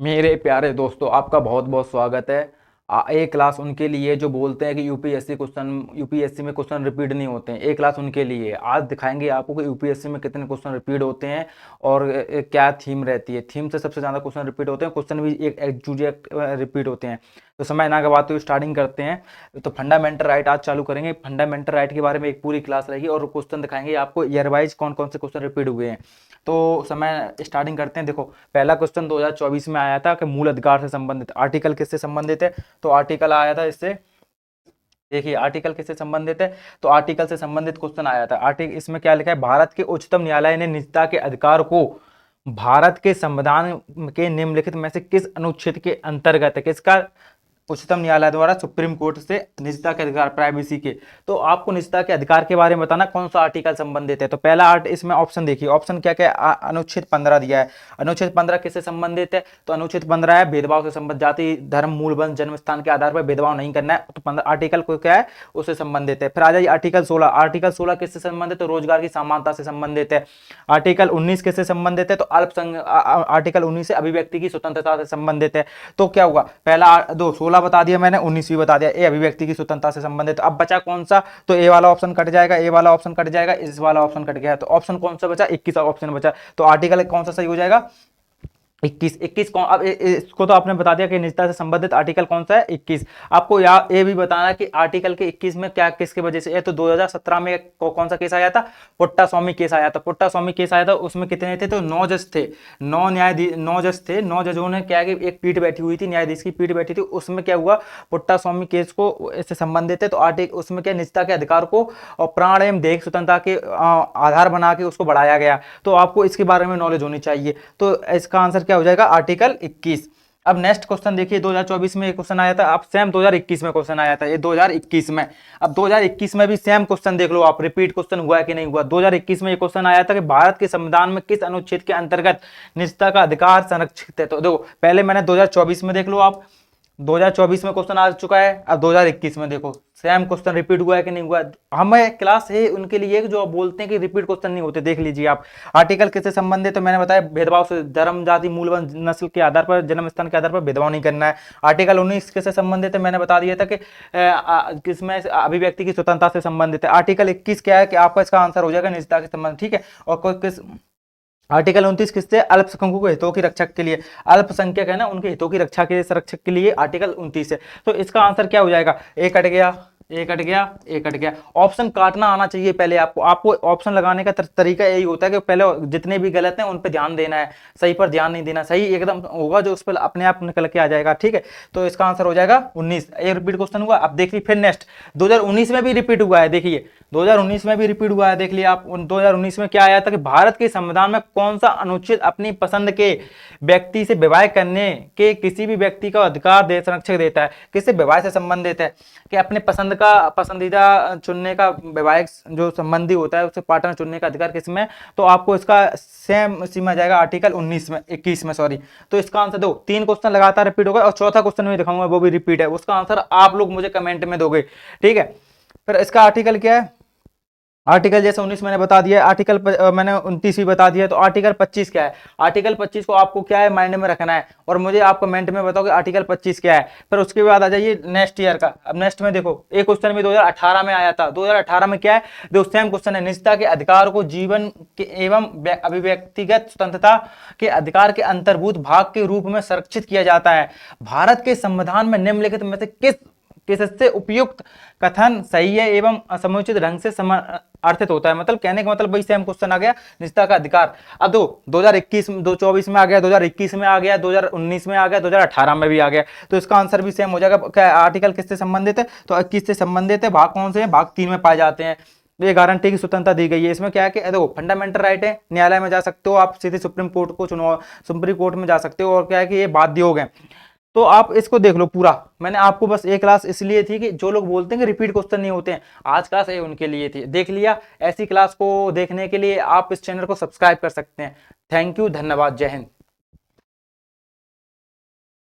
मेरे प्यारे दोस्तों, आपका बहुत बहुत स्वागत है। ए क्लास उनके लिए जो बोलते हैं कि यूपीएससी में क्वेश्चन रिपीट नहीं होते हैं। ए क्लास उनके लिए आज दिखाएंगे आपको कि यूपीएससी में कितने क्वेश्चन रिपीट होते हैं और क्या थीम रहती है। थीम से सबसे ज़्यादा क्वेश्चन रिपीट होते हैं, क्वेश्चन भी एक एग्जैक्ट रिपीट होते हैं। तो समय ना गवाते हुए स्टार्टिंग करते हैं। तो फंडामेंटल राइट आज चालू करेंगे। फंडामेंटल राइट के बारे में एक पूरी क्लास रहेगी और क्वेश्चन दिखाएंगे आपको ईयर वाइज कौन कौन से क्वेश्चन रिपीट हुए हैं। तो समय स्टार्टिंग करते हैं। देखो, पहला क्वेश्चन 2024 में आया था कि मूल अधिकार से संबंधित आर्टिकल किससे संबंधित है। तो आर्टिकल आया था इससे, देखिए आर्टिकल किससे संबंधित है। तो आर्टिकल से संबंधित क्वेश्चन आया था। आर्टिकल इसमें क्या लिखा है, भारत के उच्चतम न्यायालय ने निजता के अधिकार को भारत के संविधान के निम्नलिखित में से किस अनुच्छेद के अंतर्गत है। किसका? उच्चतम न्यायालय द्वारा सुप्रीम कोर्ट से निजता के अधिकार, प्राइवेसी के। तो आपको निजता के अधिकार के बारे में बताना कौन सा आर्टिकल संबंधित है। तो पहला इसमें ऑप्शन देखिए, ऑप्शन क्या क्या है। अनुच्छेद 15 दिया है। अनुच्छेद 15 किससे संबंधित है। तो अनुच्छेद 15 है भेदभाव से संबंधित, जाति धर्म मूल वंश जन्म स्थान के आधार पर भेदभाव नहीं करना है। तो 15 आर्टिकल को क्या है, उससे संबंधित है। फिर आ जाइए आर्टिकल 16। आर्टिकल 16 किससे संबंधित है। तो रोजगार की समानता से संबंधित है। आर्टिकल 19 किससे संबंधित है। तो आर्टिकल 19 से अभिव्यक्ति की स्वतंत्रता से संबंधित है। तो क्या हुआ, पहला 16 बता दिया मैंने, 19 भी बता दिया। ए अभिव्यक्ति की स्वतंत्रता से संबंधित। अब बचा कौन सा, तो ए वाला ऑप्शन कट जाएगा, ए वाला ऑप्शन कट जाएगा, इस वाला ऑप्शन कट गया। तो ऑप्शन कौन सा बचा, 21 ऑप्शन बचा। तो आर्टिकल कौन सा सही हो जाएगा, 21 कौन। अब इसको तो आपने बता दिया कि निजता से संबंधित आर्टिकल कौन सा है, 21। आपको ये भी बताना कि आर्टिकल के 21 में क्या किसके वजह से है। तो 2017 में कौन सा केस आया था, पुट्टा स्वामी केस आया था। पुट्टा स्वामी केस आया था, उसमें कितने थे, तो 9 जज थे, 9 जज थे। 9 जजों ने क्या कि एक पीठ बैठी हुई थी, न्यायाधीश की पीठ बैठी थी। उसमें क्या हुआ, पुट्टा स्वामी केस को इससे संबंधित है। तो आर्टिकल उसमें क्या, निजता के अधिकार को और प्राण एवं देह स्वतंत्रता के आधार बना के उसको बढ़ाया गया। तो आपको इसके बारे में नॉलेज होनी चाहिए। तो इसका आंसर क्या हो जाएगा, आर्टिकल 21। अब नेक्स्ट क्वेश्चन देखिए, 2024 में एक क्वेश्चन आया था, अब सेम 2021 में क्वेश्चन आया था, ये 2021 में। अब 2021 में भी सेम क्वेश्चन देख लो आप, रिपीट क्वेश्चन हुआ है कि नहीं हुआ। 2021 में ये क्वेश्चन आया था कि भारत के संविधान में किस अनुच्छेद के अंतर्गत निजता का अधिकार संरक्षित है। तो देखो, पहले मैंने 2024 में देख लो आप, 2024 में क्वेश्चन आ चुका है। अब 2021 में देखो, सेम क्वेश्चन रिपीट हुआ है कि नहीं हुआ। हमें क्लास है उनके लिए जो बोलते हैं कि रिपीट क्वेश्चन नहीं होते। देख लीजिए आप, आर्टिकल किससे संबंधित, तो मैंने बताया भेदभाव से, धर्म जाति मूल वंश नस्ल के आधार पर, जन्म स्थान के आधार पर भेदभाव नहीं करना है। आर्टिकल 19 किससे संबंधित है, मैंने बता दिया था कि किसमें अभिव्यक्ति की स्वतंत्रता से संबंधित है। आर्टिकल 21 क्या है कि आपका इसका आंसर हो जाएगा निजता के संबंध, ठीक है। और किस आर्टिकल 29 किससे, अल्पसंख्यकों के हितों की रक्षक के लिए, अल्पसंख्यक है ना, उनके हितों की रक्षा के लिए, संरक्षक के लिए आर्टिकल 29 है। तो इसका आंसर क्या हो जाएगा, ए कट गया, ए कट गया, ए कट गया। ऑप्शन काटना आना चाहिए पहले आपको ऑप्शन लगाने का तरीका यही होता है कि पहले जितने भी गलत हैं उन पे ध्यान देना है, सही पर ध्यान नहीं देना। सही एकदम होगा जो उस पर अपने आप निकल के आ जाएगा, ठीक है। तो इसका आंसर हो जाएगा 19। एक रिपीट क्वेश्चन हुआ। अब देखिए फिर नेक्स्ट 2019 में भी रिपीट हुआ है। देखिए 2019 में भी रिपीट हुआ है, देख लिया आप। 2019 में क्या आया था कि भारत के संविधान में कौन सा अनुच्छेद अपनी पसंद के व्यक्ति से विवाह करने के किसी भी व्यक्ति का अधिकार संरक्षक देता है। किससे, विवाह से संबंधित है कि अपने पसंदीदा चुनने का वैवाहिक जो संबंधी होता है उससे पार्टनर चुनने का अधिकार किसमें। तो आपको इसका सेम सीमा जाएगा आर्टिकल 19 में, 21 में सॉरी। तो इसका आंसर दो, 3 क्वेश्चन लगातार रिपीट होगा और चौथा क्वेश्चन में दिखाऊंगा वो भी रिपीट है। उसका आंसर आप लोग मुझे कमेंट में दोगे, ठीक है। फिर इसका आर्टिकल क्या है, आर्टिकल जैसे 19 मैंने बता दिया, आर्टिकल मैंने 29 भी बता दिया। तो आर्टिकल 25 क्या है, आर्टिकल 25 को आपको क्या है माइंड में रखना है और मुझे आप कमेंट में बताओगे आर्टिकल 25 क्या है। फिर उसके बाद आ जाइए नेक्स्ट ईयर का। अब नेक्स्ट में देखो, एक क्वेश्चन भी 2018 में आया था। 2018 में क्या है, जो सेम क्वेश्चन है, निजता के अधिकार को जीवन के एवं अभिव्यक्तिगत स्वतंत्रता के अधिकार के अंतर्भूत भाग के रूप में संरक्षित किया जाता है। भारत के संविधान में निम्नलिखित में से किससे उपयुक्त कथन सही है एवं समुचित ढंग से अर्थित होता है। मतलब कहने का मतलब वही सेम क्वेश्चन आ गया, निजता का अधिकार। अब 2021 2024 में आ गया, 2021 में आ गया, 2019 में आ गया, 2018 में भी आ गया। तो इसका आंसर भी सेम हो जाएगा। क्या आर्टिकल किससे संबंधित है, तो 21 से संबंधित है। भाग कौन से हैं, भाग 3 में पाए जाते हैं। ये गारंटी की स्वतंत्रता दी गई है। इसमें क्या है कि देखो, फंडामेंटल राइट है, न्यायालय में जा सकते हो आप, सीधे सुप्रीम कोर्ट को चुनो, सुप्रीम कोर्ट में जा सकते हो। और क्या है कि ये बाध्य हो गए। तो आप इसको देख लो पूरा। मैंने आपको बस एक क्लास इसलिए थी कि जो लोग बोलते हैं कि रिपीट क्वेश्चन नहीं होते हैं, आज क्लास ये उनके लिए थी। देख लिया, ऐसी क्लास को देखने के लिए आप इस चैनल को सब्सक्राइब कर सकते हैं। थैंक यू, धन्यवाद, जय हिंद।